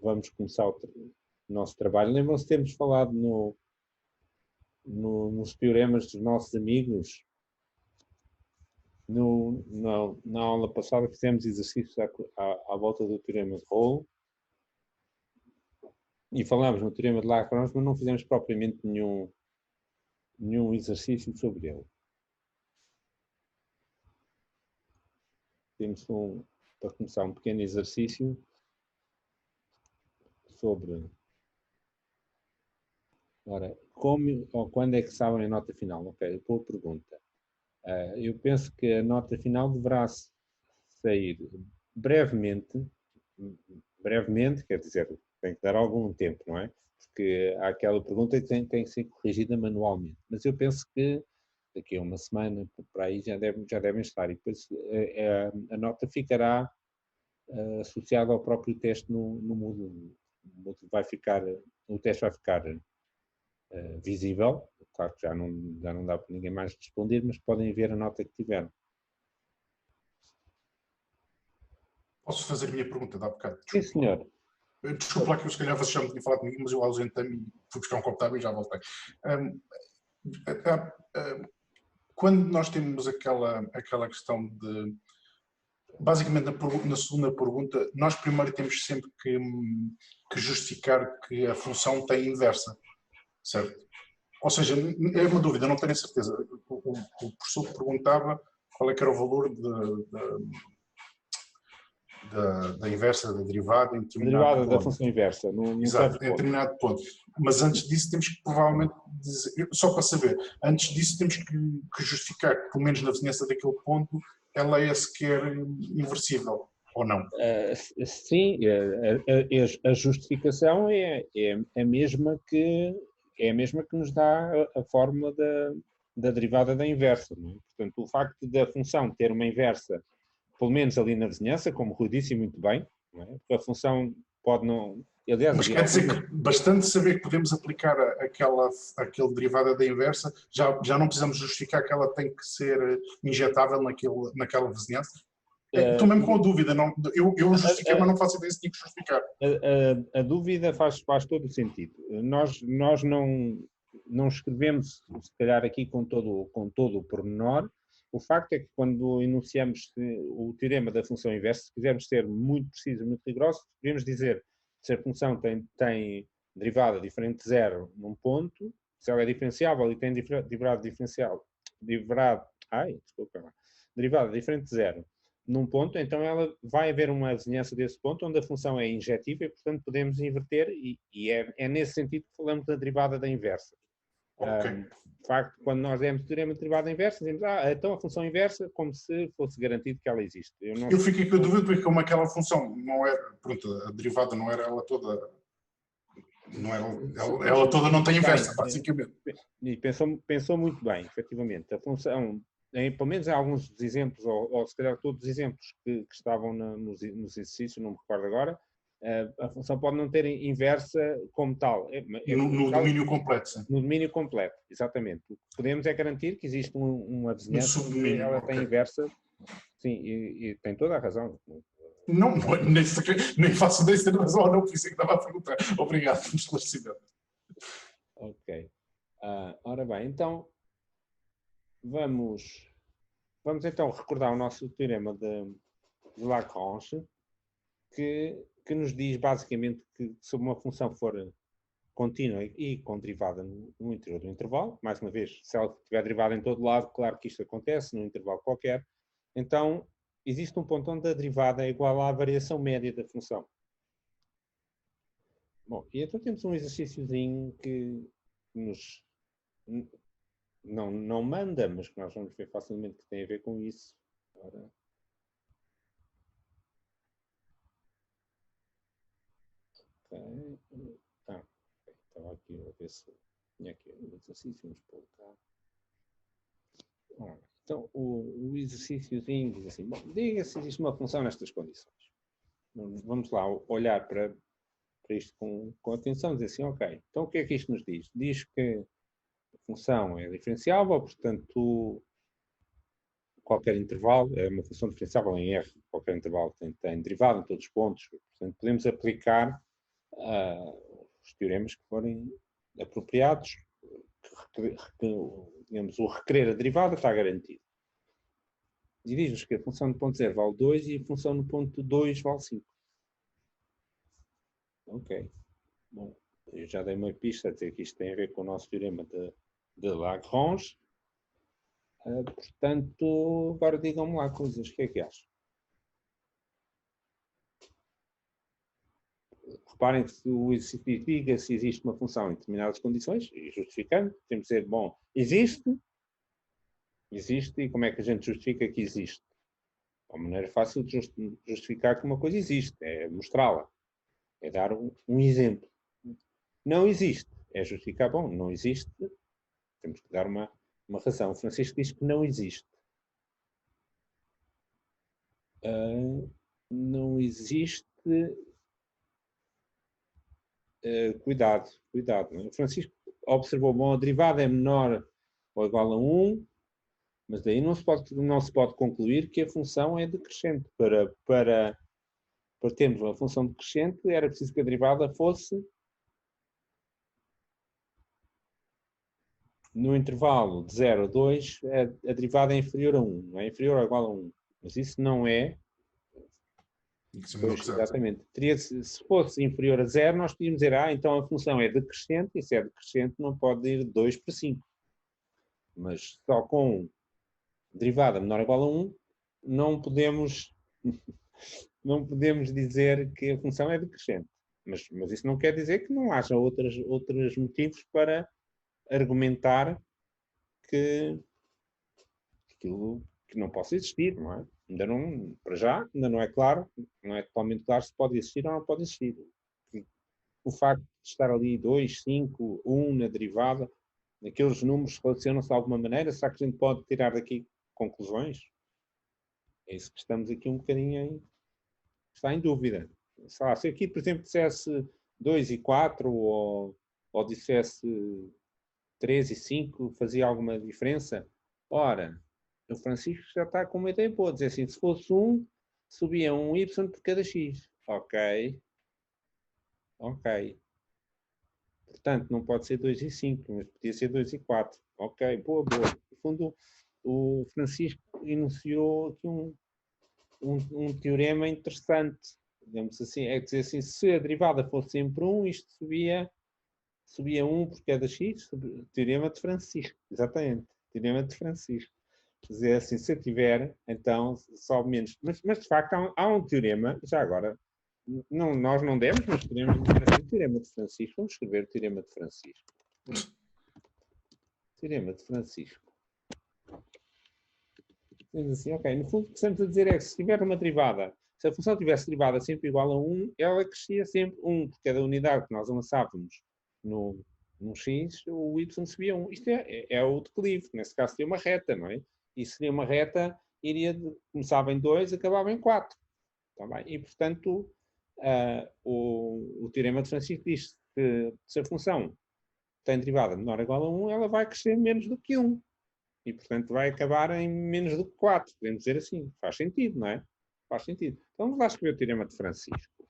vamos começar o nosso trabalho. Lembram-se de termos falado nos teoremas dos nossos amigos? Na aula passada fizemos exercícios à volta do teorema de Rolle e falámos no teorema de Lagrange, mas não fizemos propriamente nenhum exercício sobre ele. Temos para começar, um pequeno exercício sobre... Ora, como ou quando é que sabem a nota final? Ok, boa pergunta. Eu penso que a nota final deverá sair brevemente, quer dizer, tem que dar algum tempo, não é? Porque há aquela pergunta que tem que ser corrigida manualmente. Mas eu penso que daqui a uma semana, por aí, já devem estar. E depois a nota ficará associada ao próprio teste no Moodle. O teste vai ficar visível. Claro que já não dá para ninguém mais responder, mas podem ver a nota que tiveram. Posso fazer a minha pergunta de há bocado? Sim, senhor. Desculpa lá que eu se calhar vocês já me tinham falado comigo, mas eu ausentei-me e fui buscar um copo de água e já voltei. Quando nós temos aquela questão de... Basicamente, na segunda pergunta, nós primeiro temos sempre que justificar que a função tem inversa, certo? Ou seja, é uma dúvida, não tenho a certeza. O professor perguntava qual é que era o valor da inversa, da derivada em determinado derivada ponto. Da função inversa. Exato, em determinado ponto. Mas antes disso temos que provavelmente dizer, só para saber, antes disso temos que justificar que, pelo menos na vizinhança daquele ponto, ela é sequer inversível, ou não? Sim, a justificação é a mesma que nos dá a fórmula da derivada da inversa. Não é? Portanto, o facto da função ter uma inversa, pelo menos ali na vizinhança, como o Rui disse muito bem, não é? Porque a função pode não... Aliás, mas quer dizer que bastante saber que podemos aplicar aquele derivada da inversa, já não precisamos justificar que ela tem que ser injetável naquela vizinhança? Estou mesmo com a dúvida, não, eu justifiquei, mas não faço ideia se tinha que justificar. A dúvida faz todo o sentido. Nós não escrevemos, se calhar aqui com todo o pormenor. O facto é que quando enunciamos o teorema da função inversa, se quisermos ser muito precisos, muito rigorosos, podemos dizer se a função tem derivada diferente de zero num ponto, se ela é diferenciável e tem derivada diferente de zero num ponto, então vai haver uma vizinhança desse ponto onde a função é injetiva e, portanto, podemos inverter e é nesse sentido que falamos da derivada da inversa. Okay. De facto, quando nós demos o teorema de derivada inversa, dizemos, então a função inversa, como se fosse garantido que ela existe. Eu fiquei com a dúvida porque como aquela função não era, pronto, a derivada não era ela toda, ela toda não tem inversa, basicamente. E pensou muito bem, efetivamente. A função, pelo menos em alguns dos exemplos, ou se calhar todos os exemplos que estavam nos exercícios, não me recordo agora, a função pode não ter inversa como tal. No domínio completo, sim. No domínio completo, exatamente. O que podemos é garantir que existe uma vizinhança que ela tem inversa, sim, e tem toda a razão. Não, nem faço ideia se tem razão ou não, por isso é que estava a perguntar. Obrigado pelo esclarecimento. Ok. Ora bem, então, vamos então recordar o nosso teorema de Lagrange, que nos diz basicamente que se uma função for contínua e com derivada no interior do intervalo, mais uma vez, se ela tiver derivada em todo lado, claro que isto acontece, num intervalo qualquer, então existe um ponto onde a derivada é igual à variação média da função. Bom, e então temos um exercíciozinho que nos... Não manda, mas que nós vamos ver facilmente que tem a ver com isso. Ora... Ok. Estava aqui a ver se tinha aqui o exercício, vamos pôr cá. Então, o exercíciozinho diz assim, bom, diga se existe uma função nestas condições. Vamos lá olhar para isto com atenção e dizer assim, ok, então o que é que isto nos diz? Diz que a função é diferenciável, portanto, qualquer intervalo é uma função diferenciável em R, qualquer intervalo tem derivada em todos os pontos, portanto, podemos aplicar os teoremas que forem apropriados, digamos, o requerer a derivada está garantido. E diz-nos que a função no ponto 0 vale 2 e a função no ponto 2 vale 5. Ok. Bom, eu já dei uma pista a dizer que isto tem a ver com o nosso teorema de Lagrange. Portanto, agora digam-me lá coisas. O que é que acham? Reparem que se o justifica se existe uma função em determinadas condições, e justificando, temos de dizer, bom, existe, e como é que a gente justifica que existe? É uma maneira fácil de justificar que uma coisa existe, é mostrá-la, é dar um exemplo. Não existe, é justificar, bom, não existe, temos que dar uma razão. O Francisco diz que não existe. Não existe. Cuidado. Não é? O Francisco observou, bom, a derivada é menor ou igual a 1, mas daí não se pode concluir que a função é decrescente. Para termos uma função decrescente, era preciso que a derivada fosse no intervalo de 0 a 2, a derivada é inferior a 1, não é inferior ou igual a 1. Mas isso não é. Pois, exatamente. Se fosse inferior a 0, nós podíamos dizer, então a função é decrescente, e se é decrescente não pode ir de 2 para 5. Mas só com derivada menor ou igual a 1, não podemos dizer que a função é decrescente. Mas isso não quer dizer que não haja outros motivos para argumentar que aquilo que não possa existir, não é? Para já, ainda não é claro, não é totalmente claro se pode existir ou não pode existir. O facto de estar ali 2, 5, 1 na derivada, aqueles números relacionam-se de alguma maneira? Será que a gente pode tirar daqui conclusões? É isso que estamos aqui um bocadinho está em dúvida. Se aqui, por exemplo, dissesse 2 e 4 ou dissesse 3 e 5, fazia alguma diferença? Ora, o Francisco já está com uma ideia boa, dizer assim, se fosse 1, subia um y por cada x. Ok. Portanto, não pode ser 2 e 5, mas podia ser 2 e 4. Ok, boa. No fundo, o Francisco enunciou aqui um teorema interessante. Digamos assim, é dizer assim, se a derivada fosse sempre 1, isto subia 1 por cada x, teorema de Francisco. Exatamente, teorema de Francisco. Quer dizer assim, se eu tiver, então sobe menos. Mas de facto há um teorema, já agora, nós não demos, mas podemos dizer assim, o teorema de Francisco. Vamos escrever o teorema de Francisco. Teorema de Francisco. Dizemos assim, ok, no fundo o que estamos a dizer é que se tiver uma derivada, se a função tivesse derivada sempre igual a 1, ela crescia sempre 1, porque cada unidade que nós lançávamos no x, o y subia 1. Isto é o declive, nesse caso seria uma reta, não é? E seria uma reta, começava em 2, acabava em 4. Tá bem? E, portanto, o teorema de Francisco diz que se a função tem derivada menor ou igual a 1, ela vai crescer menos do que 1. E, portanto, vai acabar em menos do que 4. Podemos dizer assim. Faz sentido, não é? Faz sentido. Então, vamos lá escrever o teorema de Francisco.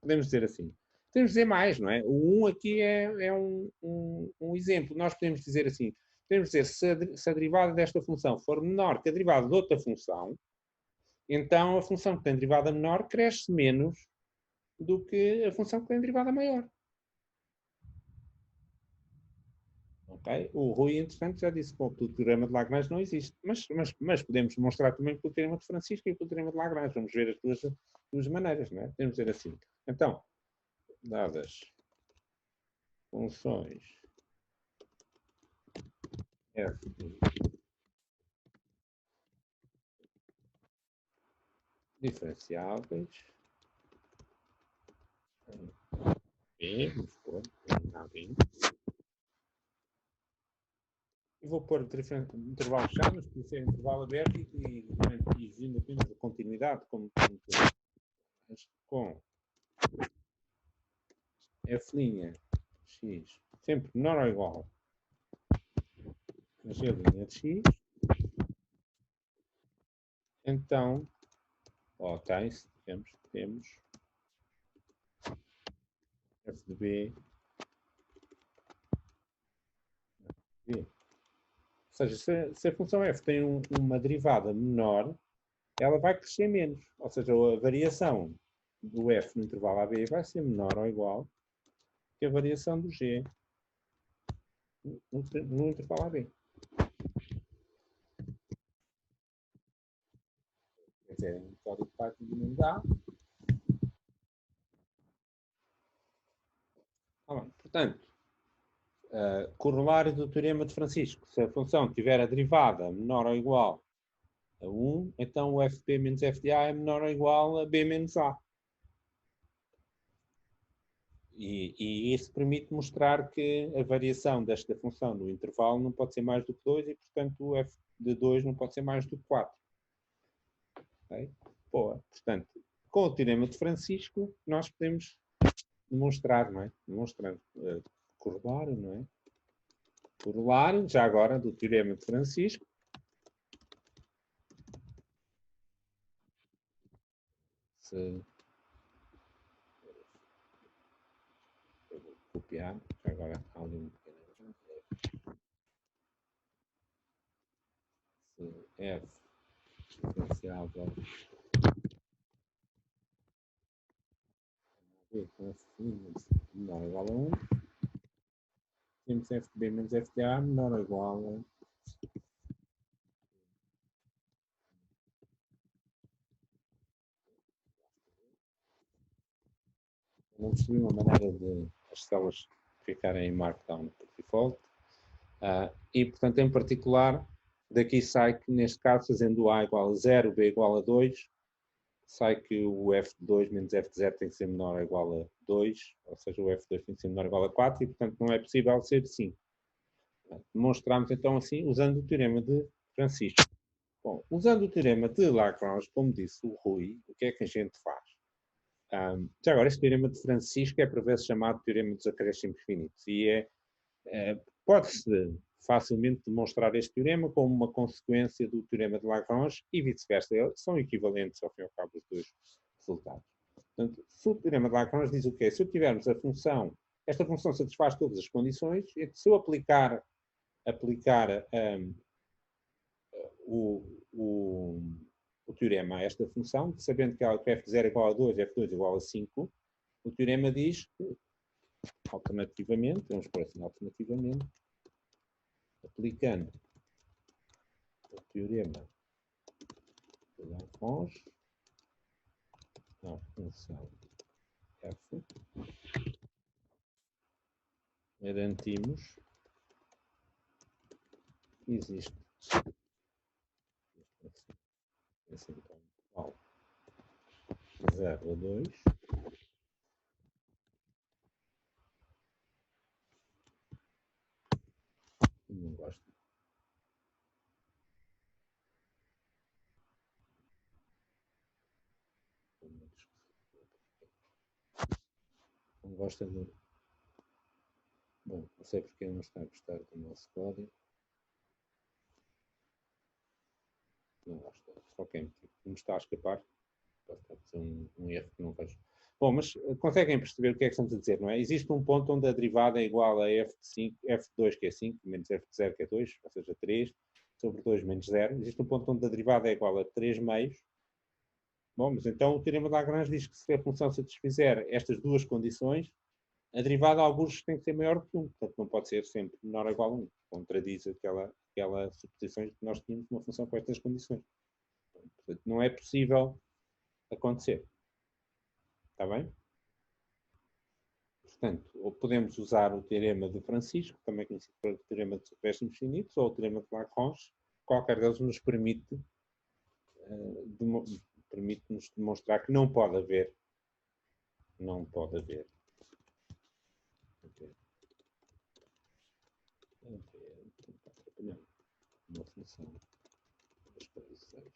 Podemos dizer assim. Podemos dizer mais, não é? O 1 aqui é um exemplo. Nós podemos dizer assim. Podemos dizer, se a derivada desta função for menor que a derivada de outra função, então a função que tem derivada menor cresce menos do que a função que tem derivada maior. Okay? O Rui, entretanto, já disse que o teorema de Lagrange não existe. Mas podemos mostrar também que o teorema de Francisco e o teorema de Lagrange. Vamos ver as duas maneiras, não é? Podemos dizer assim. Então, dadas funções f diferenciáveis, vamos pôr e vou pôr intervalo fechado, mas podia ser intervalo aberto e exigindo apenas a continuidade, com f' x sempre menor ou igual a g' de x, então, temos f de b, b. Ou seja, se a função f tem uma derivada menor, ela vai crescer menos. Ou seja, a variação do f no intervalo AB vai ser menor ou igual que a variação do g no intervalo AB. Quer dizer, um código Python não dá. Portanto, corolário do teorema de Francisco. Se a função tiver a derivada menor ou igual a 1, então o fp menos f de a é menor ou igual a b menos a. E isso permite mostrar que a variação desta função no intervalo não pode ser mais do que 2 e, portanto, o f de 2 não pode ser mais do que 4. Okay? Boa. Portanto, com o teorema de Francisco, nós podemos demonstrar, não é? Demonstrando corolário, não é? Corolário, já agora, do teorema de Francisco. Se eu vou copiar, agora há ali um pequeno. Se f diferenciável b com f menor ou igual a 1, temos f de b menos f de a menor ou igual a não percebi uma maneira de as células ficarem em Markdown por default. E, portanto, em particular, daqui sai que, neste caso, fazendo A igual a 0, B igual a 2, sai que o f de 2 menos f de 0 tem que ser menor ou igual a 2, ou seja, o f de 2 tem que ser menor ou igual a 4, e, portanto, não é possível ser 5. Demonstramos, então, assim, usando o teorema de Francisco. Bom, usando o teorema de Lagrange, como disse o Rui, o que é que a gente faz? Já agora, este teorema de Francisco é por vezes chamado teorema dos acréscimos finitos e pode-se facilmente demonstrar este teorema como uma consequência do teorema de Lagrange e vice-versa. Eles são equivalentes, ao fim e ao cabo, os dois resultados. Portanto, se o teorema de Lagrange diz o quê? Se tivermos a função, esta função satisfaz todas as condições, e se eu aplicar o teorema a esta função, sabendo que f de 0 é igual a 2, f2 é igual a 5, o teorema diz que, alternativamente, vamos por assim, alternativamente, aplicando o teorema de Lagrange à função f, garantimos que existe esse intervalo 0 a 2 não gosto. Não gosta de. Bom, não sei porque não está a gostar do nosso código. Não gosta. Ok, não está a escapar. Pode estar a ser um erro que não vejo. Bom, mas conseguem perceber o que é que estamos a dizer, não é? Existe um ponto onde a derivada é igual a f de 5, f de 2 que é 5, menos f de 0 que é 2, ou seja, 3, sobre 2 menos 0. Existe um ponto onde a derivada é igual a 3 meios. Bom, mas então o teorema de Lagrange diz que se a função satisfizer estas duas condições, a derivada a alguns tem que ser maior que 1, portanto não pode ser sempre menor ou igual a 1. Contradiz aquela suposição que nós tínhamos de uma função com estas condições. Portanto, não é possível acontecer. Está bem? Portanto, ou podemos usar o teorema de Francisco, também conhecido como teorema de acréscimos finitos, ou o teorema de Lagrange. Qualquer deles nos permite-nos demonstrar que não pode haver uma função das condições.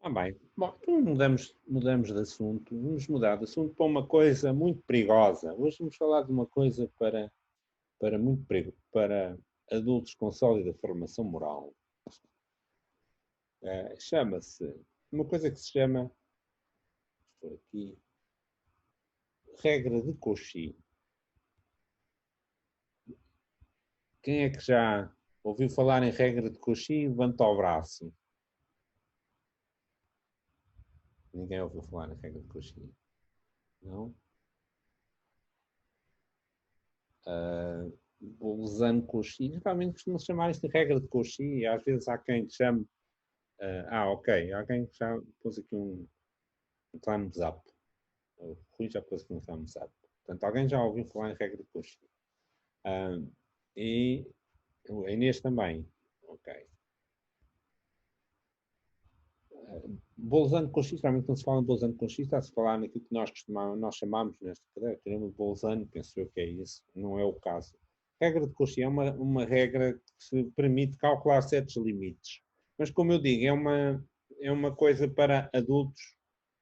Bem. Bom, então mudamos de assunto. Vamos mudar de assunto para uma coisa muito perigosa. Hoje vamos falar de uma coisa para muito perigo, para adultos com sólida formação moral. Chama-se, uma coisa que se chama, estou aqui, regra de Cauchy. Quem é que já ouviu falar em regra de Cauchy? Levanta o braço. Ninguém ouviu falar em regra de Cauchy? Não? Bolzano Cauchy. Geralmente costuma-se chamar isto de regra de Cauchy. Às vezes há quem te chame. Ok. Há quem já pôs aqui um thumbs up. O Rui já pôs aqui um thumbs up. Portanto, alguém já ouviu falar em regra de Cauchy. E a Inês também. Ok. Bolzano Cauchy, realmente quando se fala em Bolzano Cauchy, está-se a falar naquilo que nós chamamos nesta cadeira, teremos Bolzano, penso eu que é isso, não é o caso. A regra de Cauchy é uma regra que se permite calcular certos limites, mas como eu digo, é uma coisa para adultos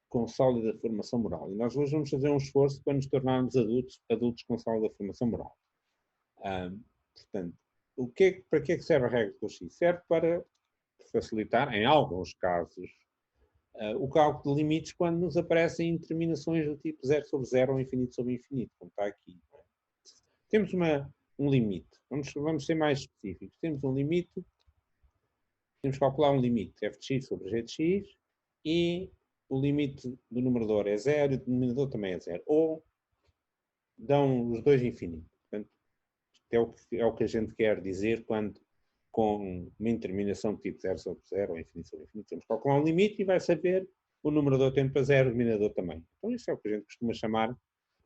com sólida formação moral. E nós hoje vamos fazer um esforço para nos tornarmos adultos com sólida formação moral. Portanto, para que é que serve a regra de Cauchy? Serve para facilitar, em alguns casos, o cálculo de limites quando nos aparecem determinações do tipo 0 sobre 0 ou infinito sobre infinito, como está aqui. Temos um limite. Vamos ser mais específicos. Temos um limite, temos que calcular um limite f de x sobre g de x e o limite do numerador é 0 e o denominador também é 0. Ou dão os dois infinitos. Portanto, é o que a gente quer dizer quando com uma indeterminação de tipo 0 sobre 0 ou infinito sobre infinito. Temos que calcular um limite e vai saber o numerador tende para 0, o denominador também. Então isso é o que a gente costuma chamar,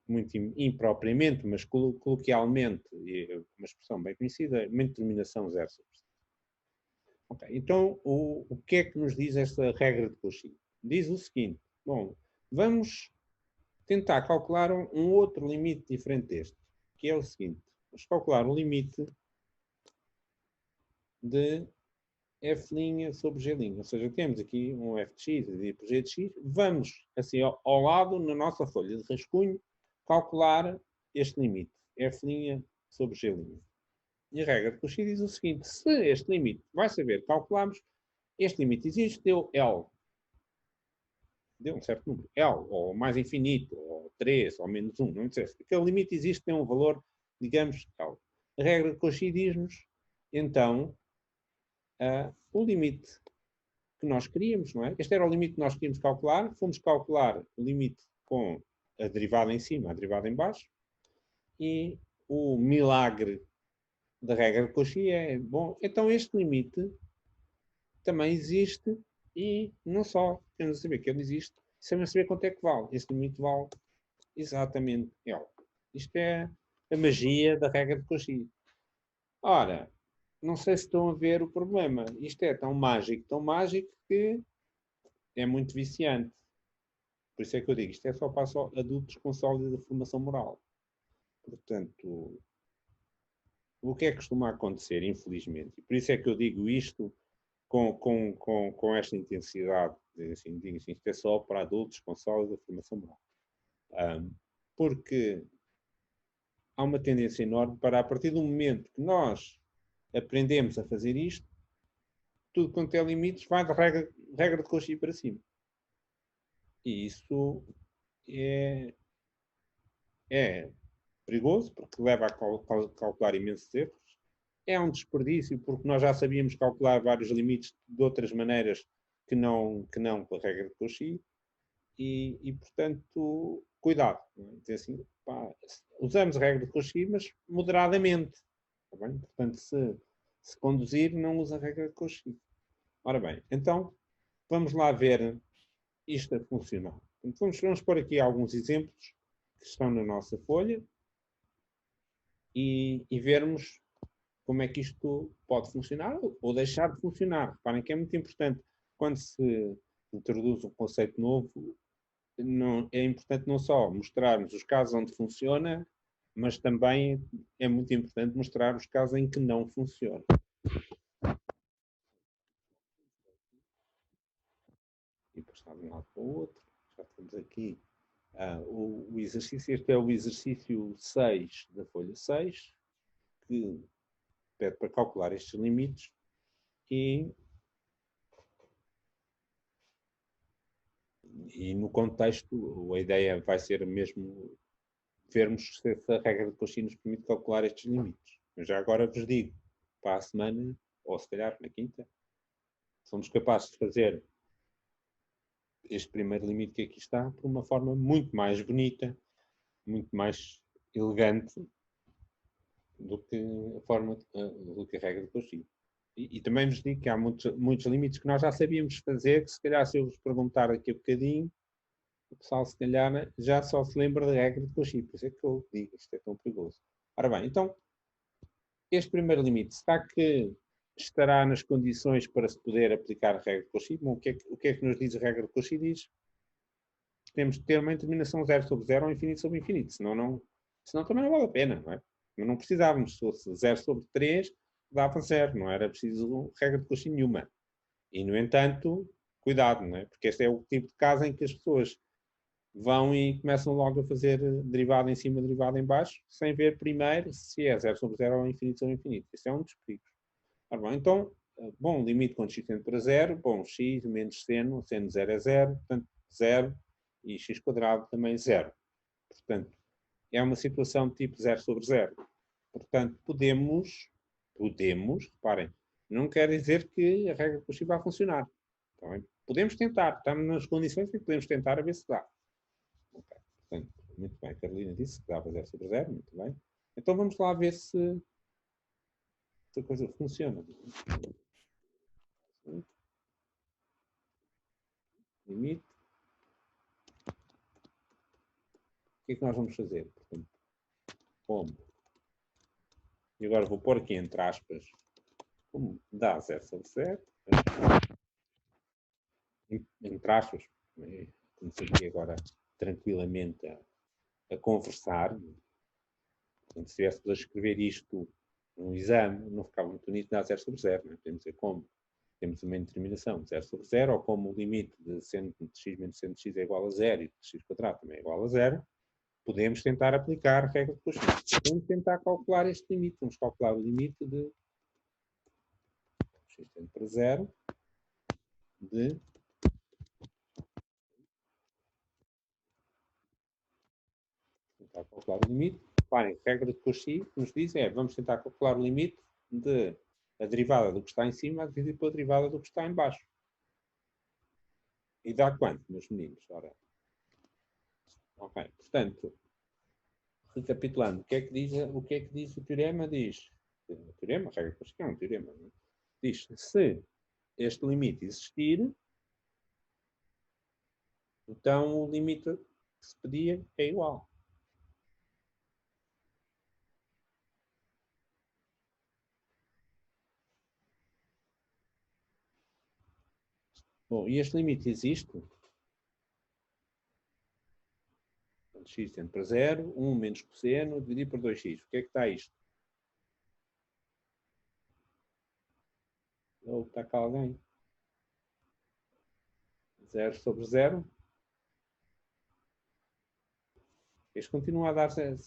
muito impropriamente, mas coloquialmente, uma expressão bem conhecida, uma indeterminação 0 sobre 0. Okay. Então, o que é que nos diz esta regra de Cauchy? Diz o seguinte, bom, vamos tentar calcular um outro limite diferente deste, que é o seguinte, vamos calcular o limite de f' sobre g'. Ou seja, temos aqui um f de x dividido por g de x. Vamos, assim, ao lado, na nossa folha de rascunho, calcular este limite, f' sobre g'. E a regra de Cauchy diz o seguinte, se este limite, vai saber, calculamos, este limite existe, deu L. Deu um certo número, L, ou mais infinito, ou 3, ou menos 1, não interessa. Aquele limite existe, tem um valor, digamos, L. A regra de Cauchy diz-nos, então, o limite que nós queríamos, não é? Este era o limite que nós queríamos calcular. Fomos calcular o limite com a derivada em cima, a derivada em baixo. E o milagre da regra de Cauchy é, bom, então este limite também existe e não só queremos saber que ele existe, sabemos saber quanto é que vale. Este limite vale exatamente L. Isto é a magia da regra de Cauchy. Ora, não sei se estão a ver o problema. Isto é tão mágico que é muito viciante. Por isso é que eu digo, isto é só para adultos com sólida formação moral. Portanto, o que é que costuma acontecer, infelizmente? E por isso é que eu digo isto com esta intensidade. Assim, digo assim, isto é só para adultos com sólida formação moral. Porque há uma tendência enorme para, a partir do momento que nós aprendemos a fazer isto, tudo quanto é limites vai de regra de Cauchy para cima. E isso é perigoso, porque leva a calcular imensos erros. É um desperdício, porque nós já sabíamos calcular vários limites de outras maneiras que não com a regra de Cauchy. E portanto, cuidado. Dizer assim, pá, usamos a regra de Cauchy, mas moderadamente. Tá bem? Portanto, se conduzir, não usa a regra de Cauchy. Ora bem, então, vamos lá ver isto a funcionar. Então, vamos pôr aqui alguns exemplos que estão na nossa folha e vermos como é que isto pode funcionar ou deixar de funcionar. Reparem que é muito importante, quando se introduz um conceito novo, é importante não só mostrarmos os casos onde funciona, mas também é muito importante mostrar os casos em que não funciona. lá para o outro. Já temos aqui o exercício. Este é o exercício 6 da folha 6, que pede para calcular estes limites e no contexto a ideia vai ser mesmo vermos se a regra de Cauchy nos permite calcular estes limites. Mas já agora vos digo, para a semana, ou se calhar na quinta, somos capazes de fazer este primeiro limite que aqui está por uma forma muito mais bonita, muito mais elegante do que a regra de Cauchy. E também vos digo que há muitos limites que nós já sabíamos fazer, que se calhar se eu vos perguntar daqui a bocadinho, o pessoal se calhar já só se lembra da regra de Cauchy. Por isso é que eu digo, isto é tão perigoso. Ora bem, então, este primeiro limite, será que estará nas condições para se poder aplicar a regra de Cauchy? Bom, o que é que nos diz a regra de Cauchy? Diz que temos de ter uma determinação 0 sobre 0 ou infinito sobre infinito, senão também não vale a pena, não é? Não precisávamos, se fosse 0 sobre 3, dava 0, não era preciso regra de Cauchy nenhuma. E, no entanto, cuidado, não é? Porque este é o tipo de caso em que as pessoas vão e começam logo a fazer derivada em cima, derivada em baixo, sem ver primeiro se é 0 sobre 0 ou infinito sobre infinito. Este é um dos perigos. Bom, então, bom, limite quando x tende para 0, bom, x menos seno de 0 é 0, portanto, 0, e x quadrado também 0. Portanto, é uma situação de tipo 0 sobre 0. Portanto, podemos, reparem, não quer dizer que a regra de Cauchy vai funcionar. Então, podemos tentar, estamos nas condições em que podemos tentar a ver se dá. Okay. Portanto, muito bem, a Carolina disse que dava 0 sobre 0, muito bem. Então vamos lá ver se a coisa funciona. Limite. O que é que nós vamos fazer? Portanto, como? E agora vou pôr aqui entre aspas, como dá 0 sobre 0. Entre aspas, comecei aqui agora tranquilamente a conversar. Se estivéssemos a escrever isto num exame, não ficava muito bonito dar 0 sobre 0. Não é? Podemos dizer como? Temos uma indeterminação de 0 sobre 0, ou como o limite de seno de x menos seno de x é igual a 0 e de x quadrado também é igual a 0, podemos tentar aplicar a regra de Cauchy. Vamos tentar calcular este limite. Vamos calcular o limite de x tende para 0 de tentar calcular o limite. Reparem, a regra de Cauchy nos diz vamos tentar calcular o limite de a derivada do que está em cima dividido pela derivada do que está em baixo. E dá quanto, meus meninos? Ora. Ok, portanto, recapitulando, o que é que diz o teorema? Diz, o teorema, a regra de Cauchy é um teorema, não é? Diz, se este limite existir, então o limite que se pedia é igual. Bom, e este limite existe? X tende para 0, 1 menos cosseno, dividido por 2x. O que é que está isto? Ou está cá alguém? 0 sobre 0. Este continua a dar 0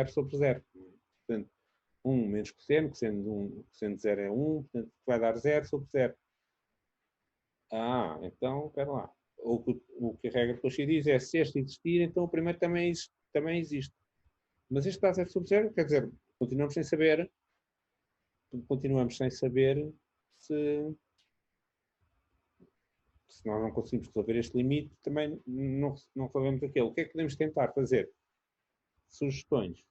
sobre 0. Portanto, 1 menos cosseno de 0 é 1, portanto vai dar 0 sobre 0. Ah, então, espera lá. O que a regra de Cauchy diz é, se este existir, então o primeiro também existe. Mas este dá 0 sobre 0, quer dizer, continuamos sem saber se nós não conseguimos resolver este limite, também não resolvemos aquele. O que é que podemos tentar fazer? Sugestões.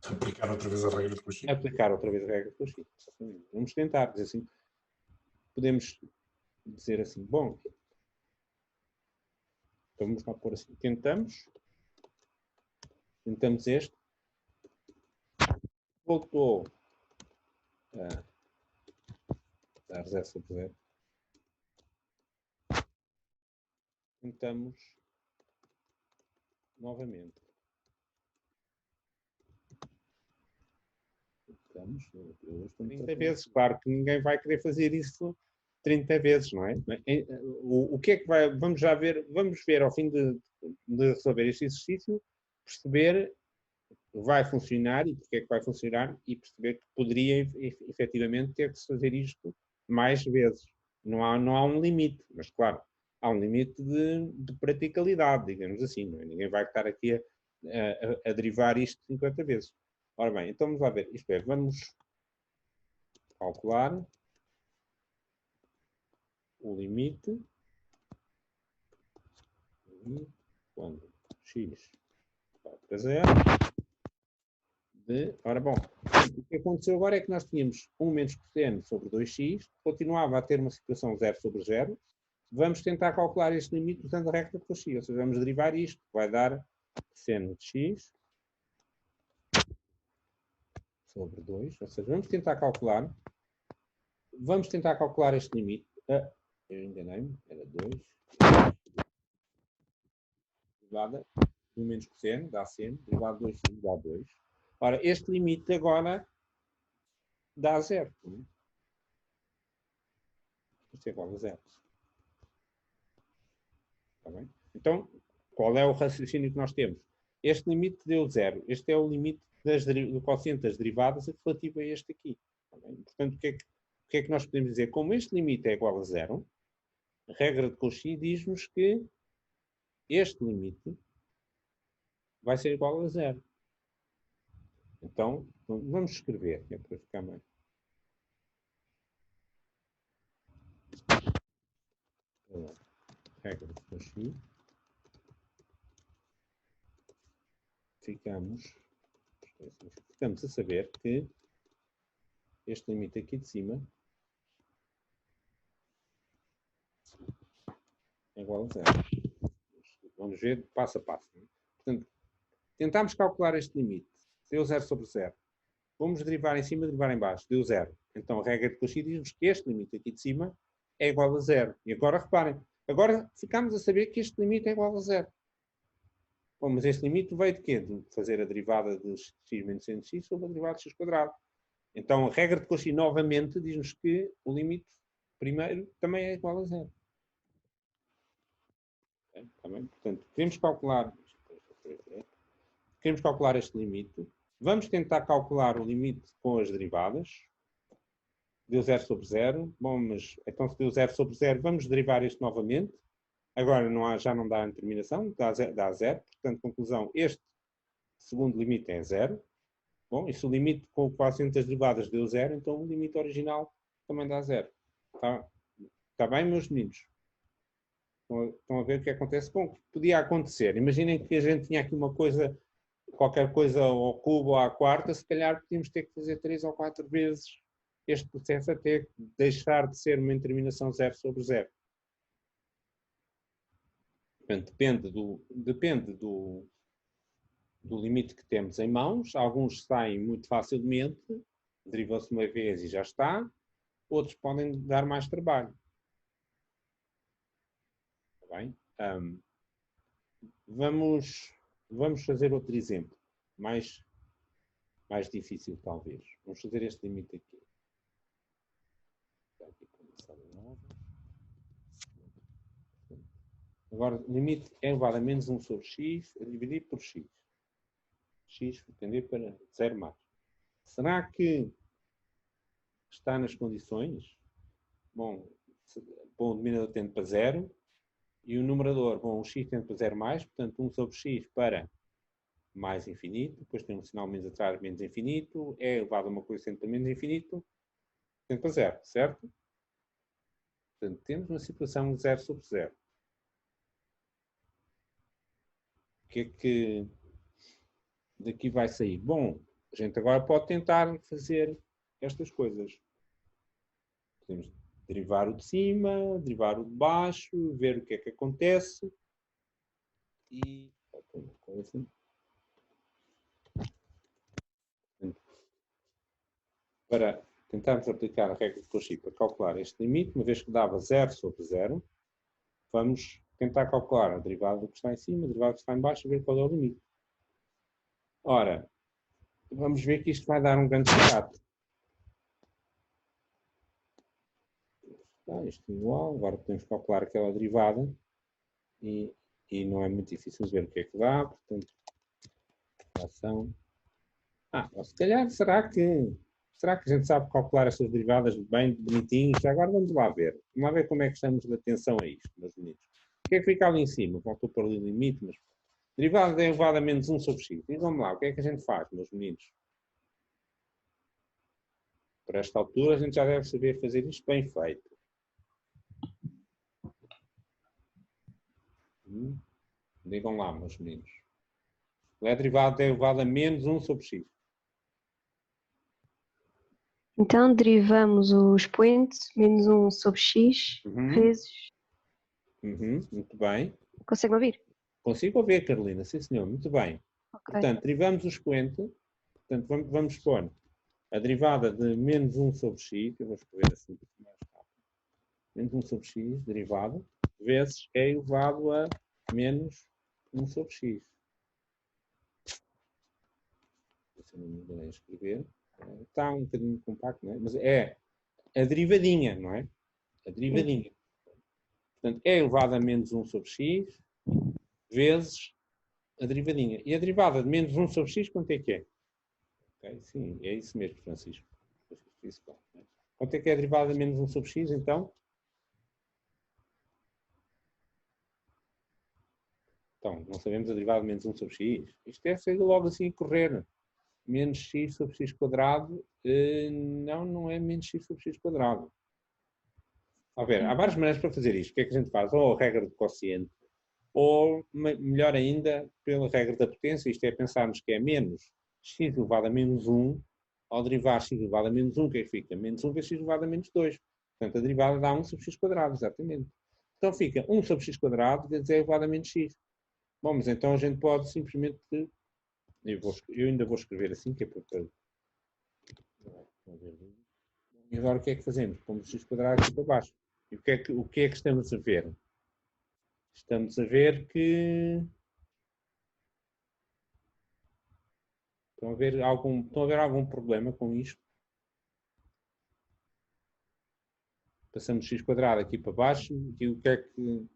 Aplicar outra vez a regra de Cauchy. Aplicar outra vez a regra de Cauchy. Vamos tentar, dizer assim. Podemos dizer assim, bom, então vamos lá pôr assim, tentamos este, voltou a dar 0 sobre 0, tentamos novamente. Tentamos 30 vezes, claro que ninguém vai querer fazer isso 30 vezes, não é? O que é que vai... Vamos ver ao fim de resolver este exercício, perceber vai funcionar e porque é que vai funcionar e perceber que poderia efetivamente ter que se fazer isto mais vezes. Não há um limite, mas claro, há um limite de praticalidade, digamos assim. Não é? Ninguém vai estar aqui a derivar isto 50 vezes. Ora bem, então vamos lá ver. Isto é, vamos calcular o limite quando x vai para 0 ora bom, o que aconteceu agora é que nós tínhamos 1 menos cosseno sobre 2x, continuava a ter uma situação 0 sobre 0, vamos tentar calcular este limite usando a regra de Cauchy, ou seja, vamos derivar isto, vai dar seno de x sobre 2, ou seja, vamos tentar calcular este limite, eu enganei-me, era 2, derivada de 1 menos cosseno, dá seno, derivado de 2x dá 2. Ora, este limite agora dá 0. Isto é igual a 0. Está bem? Então, qual é o raciocínio que nós temos? Este limite deu 0. Este é o limite do quociente das derivadas relativo a este aqui. Está bem? Portanto, o que é que nós podemos dizer? Como este limite é igual a 0, a regra de Cauchy diz-nos que este limite vai ser igual a 0. Então, vamos escrever, que é para ficar mais. Regra de Cauchy. Ficamos a saber que este limite aqui de cima é igual a 0. Vamos ver passo a passo. Portanto, tentámos calcular este limite. Deu 0 sobre 0. Vamos derivar em cima, derivar em baixo. Deu 0. Então, a regra de Cauchy diz-nos que este limite aqui de cima é igual a 0. E agora, reparem. Agora, ficamos a saber que este limite é igual a 0. Bom, mas este limite veio de quê? De fazer a derivada de x menos seno de x sobre a derivada de x quadrado. Então, a regra de Cauchy, novamente, diz-nos que o limite primeiro também é igual a 0. Tá bem? Portanto, queremos calcular este limite. Vamos tentar calcular o limite com as derivadas. Deu 0 sobre 0. Bom, mas então se deu 0 sobre 0, vamos derivar este novamente. Agora já não dá a determinação, dá 0. Portanto, conclusão, este segundo limite é 0. Bom, e se o limite com o quociente das derivadas deu 0, então o limite original também dá 0. Está bem, meus meninos? Estão a ver o que acontece? Bom, o que podia acontecer? Imaginem que a gente tinha aqui uma coisa, qualquer coisa ao cubo ou à quarta, se calhar podíamos ter que fazer 3 ou 4 vezes este processo até deixar de ser uma determinação 0 sobre 0. Portanto, depende do limite que temos em mãos. Alguns saem muito facilmente, derivam-se uma vez e já está. Outros podem dar mais trabalho. Está bem? Vamos fazer outro exemplo, mais difícil talvez. Vamos fazer este limite aqui. Agora, o limite é elevado a menos 1 sobre x, a dividir por x. X vai tender para 0 mais. Será que está nas condições? Bom, o denominador tende para 0 e o numerador, bom, o x tende para 0 mais, portanto 1 sobre x para mais infinito, depois tem um sinal menos atrás, menos infinito, é elevado a uma coeficiente para menos infinito, tende para 0, certo? Portanto, temos uma situação de 0 sobre 0. O que é que daqui vai sair? Bom, a gente agora pode tentar fazer estas coisas. Podemos derivar o de cima, derivar o de baixo, ver o que é que acontece. E para tentarmos aplicar a regra de Cauchy para calcular este limite, uma vez que dava 0 sobre 0, vamos tentar calcular a derivada do que está em cima, a derivada do que está em baixo, e ver qual é o limite. Ora, vamos ver que isto vai dar um grande barato. isto é igual, agora podemos calcular aquela derivada e não é muito difícil ver o que é que dá, portanto, fração. Ou se calhar, será que a gente sabe calcular estas derivadas bem bonitinhos? Agora vamos lá ver. Vamos lá ver como é que estamos de atenção a isto, meus meninos. O que é que fica ali em cima? Voltou para ali o limite, mas derivada é elevada a menos 1 sobre x. E vamos lá, o que é que a gente faz, meus meninos? Para esta altura, a gente já deve saber fazer isto bem feito. Digam lá, meus meninos. A derivada é elevada a menos 1 sobre x. Então, derivamos o expoente, menos 1 sobre x, vezes... Muito bem. Consegue ouvir? Consigo ouvir, Carolina. Sim, senhor. Muito bem. Okay. Portanto, derivamos o expoente. Portanto, vamos pôr a derivada de menos 1 sobre x. Eu vou escrever assim um pouco mais rápido. Menos 1 sobre x, derivada, vezes é elevado a menos 1 sobre x. Se não me engano a escrever. Está um bocadinho compacto, não é? Mas é a derivadinha, não é? A derivadinha. Portanto, é elevado a menos 1 sobre x vezes a derivadinha. E a derivada de menos 1 sobre x, quanto é que é? Okay? Sim, é isso mesmo, Francisco. Quanto é que é a derivada de menos 1 sobre x, então? Então, não sabemos a derivada de menos 1 sobre x. Isto deve ser logo assim a correr. Menos x sobre x quadrado. Não é menos x sobre x quadrado. A ver, há várias maneiras para fazer isto. O que é que a gente faz? Ou a regra do quociente, ou, melhor ainda, pela regra da potência. Isto é, pensarmos que é menos x elevado a menos 1, ao derivar x elevado a menos 1, o que é que fica? Menos 1 vezes x elevado a menos 2. Portanto, a derivada dá 1 sobre x quadrado, exatamente. Então fica 1 sobre x quadrado vezes e elevado a menos x. Bom, mas então a gente pode simplesmente... Eu ainda vou escrever assim, que é para... E agora o que é que fazemos? Pomos x quadrado aqui para baixo. E o que é que estamos a ver? Estamos a ver que... Estão a ver algum problema com isto? Passamos x quadrado aqui para baixo e o que é que...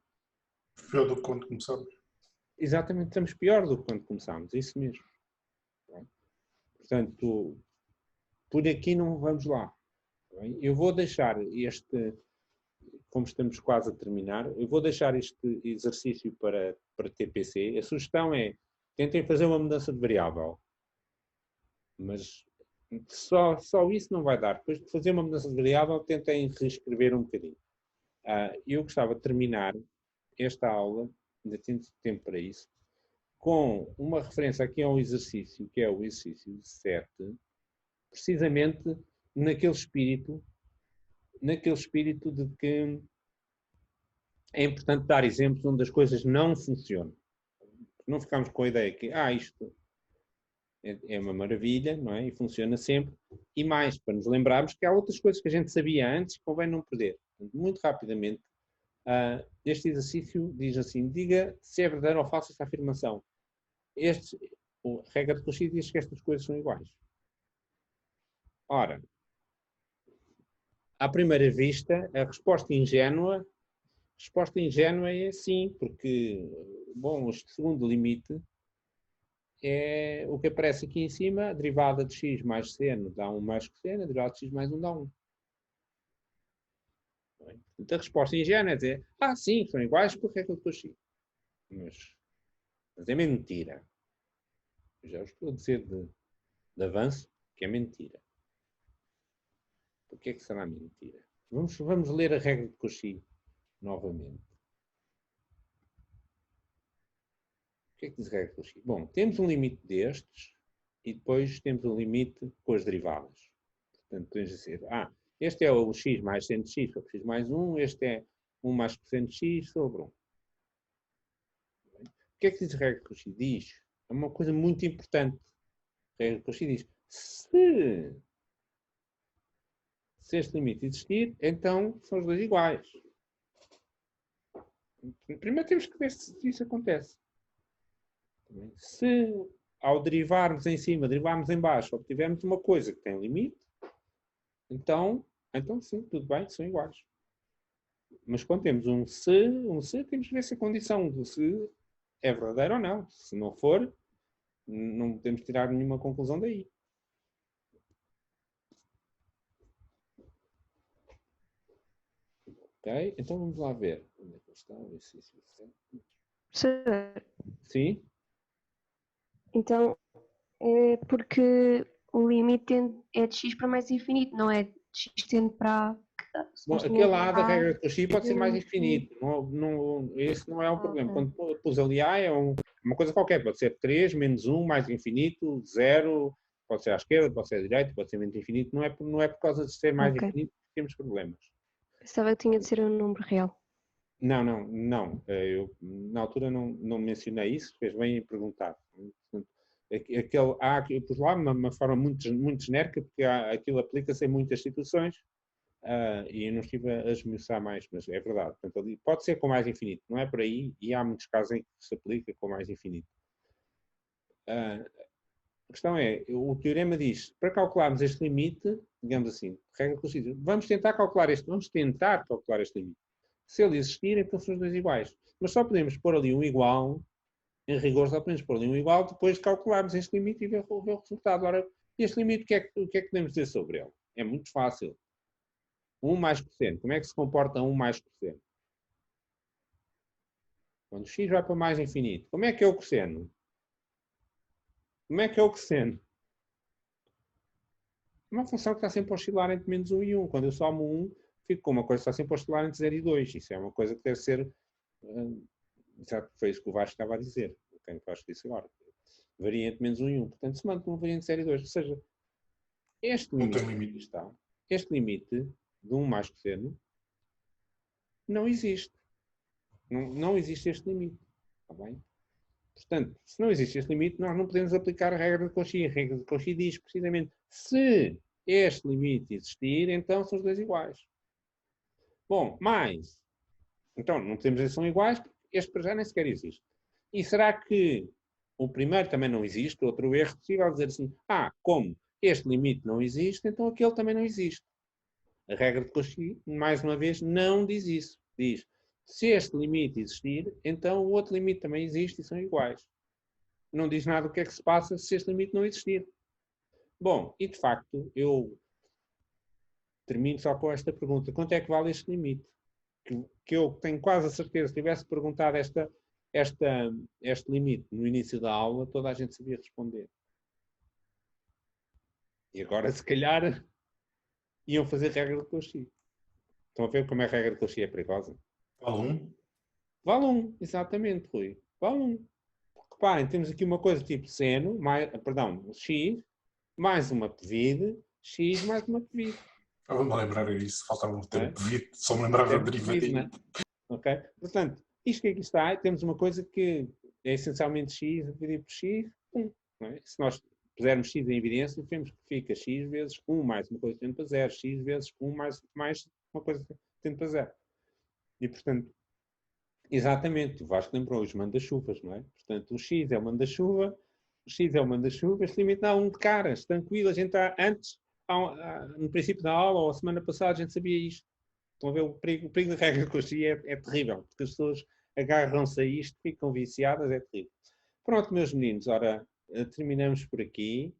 Pior do que quando começamos. Exatamente, estamos pior do que quando começámos, é isso mesmo. Portanto, por aqui não vamos lá. Eu vou deixar este, como estamos quase a terminar, eu vou deixar este exercício para TPC. A sugestão é, tentem fazer uma mudança de variável. Mas só isso não vai dar. Depois de fazer uma mudança de variável, tentem reescrever um bocadinho. Eu gostava de terminar esta aula, ainda tenho tempo para isso, com uma referência aqui a um exercício, que é o exercício 7, precisamente naquele espírito de que é importante dar exemplos onde as coisas não funcionam. Não ficamos com a ideia que, isto é uma maravilha, não é? E funciona sempre. E mais, para nos lembrarmos que há outras coisas que a gente sabia antes que convém não perder. Muito rapidamente, este exercício diz assim, diga se é verdadeira ou falsa esta afirmação. A regra de Cauchy diz que estas coisas são iguais. Ora, à primeira vista, a resposta ingênua é sim, porque, bom, este segundo limite é o que aparece aqui em cima, a derivada de x mais seno dá 1 mais cosseno, a derivada de x mais 1 dá 1. Portanto, a resposta ingênua é dizer, sim, são iguais por regra de Cauchy. Mas é mentira. Eu já estou a dizer de avanço que é mentira. Por que é que será mentira? Vamos ler a regra de Cauchy novamente. O que é que diz a regra de Cauchy? Bom, temos um limite destes e depois temos um limite com as derivadas. Portanto, podemos dizer, este é o x mais seno de x sobre x mais 1, este é 1 mais cosseno de x sobre 1. O que é que diz a regra de Cauchy? Diz, é uma coisa muito importante. A regra de Cauchy diz, se este limite existir, então são os dois iguais. Primeiro temos que ver se isso acontece. Se ao derivarmos em cima, derivarmos em baixo, obtivermos uma coisa que tem limite, então sim, tudo bem, são iguais. Mas quando temos um se, temos que ver se a condição do se é verdadeira ou não. Se não for, não podemos tirar nenhuma conclusão daí. Ok? Então vamos lá ver. Onde é que está? Professor, Sim? então é porque o limite é de x para mais infinito, não é de x tende para... Bom, aquele A da regra de Cauchy pode ser mais infinito. Esse não é um problema. Ok. Quando pus ali A é uma coisa qualquer. Pode ser 3, menos 1, mais infinito, 0. Pode ser à esquerda, pode ser à direita, pode ser menos infinito. Não é por causa de ser mais Ok. infinito que temos problemas. Pensava que tinha de ser um número real. Não. Eu, na altura, não mencionei isso. Fez bem em perguntar. Aquele A que eu pus lá, de uma forma muito genérica, porque aquilo aplica-se em muitas situações. E eu não estive a esmiuçar mais, mas é verdade. Portanto, ali pode ser com mais infinito, não é por aí, e há muitos casos em que se aplica com mais infinito. A questão é, o teorema diz, para calcularmos este limite, digamos assim, regra conhecida, vamos tentar calcular este limite. Se ele existir, então são os dois iguais. Mas só podemos pôr ali um igual, em rigor só podemos pôr ali um igual, depois de calcularmos este limite e ver o resultado. Ora, este limite, o que é que podemos dizer sobre ele? É muito fácil. 1 mais cosseno. Como é que se comporta 1 mais cosseno? Quando x vai para mais infinito. Como é que é o cosseno? Como é que é o cosseno? É uma função que está sempre a oscilar entre menos 1 e 1. Quando eu somo 1, fico com uma coisa que está sempre a oscilar entre 0 e 2. Isso é uma coisa que deve ser... Exato, foi isso que o Vasco estava a dizer. Quem o Vasco disse agora. Varia entre menos 1 e 1. Portanto, se mantém um varia entre 0 e 2. Ou seja, este limite, está, este limite de 1 mais cosseno não existe. Não existe este limite. Está bem? Portanto, se não existe este limite, nós não podemos aplicar a regra de Cauchy. A regra de Cauchy diz precisamente se este limite existir, então são os dois iguais. Bom, mas, então não podemos dizer que são iguais, porque este para já nem sequer existe. E será que o primeiro também não existe? Outro erro possível dizer assim, como este limite não existe, então aquele também não existe. A regra de Cauchy, mais uma vez, não diz isso. Diz, se este limite existir, então o outro limite também existe e são iguais. Não diz nada o que é que se passa se este limite não existir. Bom, e de facto, eu termino só com esta pergunta. Quanto é que vale este limite? Que eu tenho quase a certeza, se tivesse perguntado este limite no início da aula, toda a gente sabia responder. E agora, se calhar, iam fazer regra de Cauchy. Estão a ver como a regra de Cauchy é perigosa? Vale 1? Vale 1, exatamente, Rui. Vale 1. Reparem, temos aqui uma coisa tipo seno, x, mais uma pevide, x mais uma pevide. Vou-me lembrar disso, faltava um tempo pevide, só me lembrava da derivativa. Ok? Portanto, isto que aqui está, temos uma coisa que é essencialmente x dividido por x, 1. Não é? Se nós pusermos x em evidência, vemos que fica x vezes 1 mais uma coisa que tende para 0, x vezes 1 mais uma coisa que tende para 0. E, portanto, exatamente, o Vasco lembrou os manda-chuvas, não é? Portanto, o x é o manda-chuva, este limite dá 1 de caras, tranquilo, a gente está antes, no princípio da aula, ou a semana passada, a gente sabia isto. Estão a ver, o perigo da regra de Cauchy é terrível, porque as pessoas agarram-se a isto, ficam viciadas, é terrível. Pronto, meus meninos, ora, terminamos por aqui.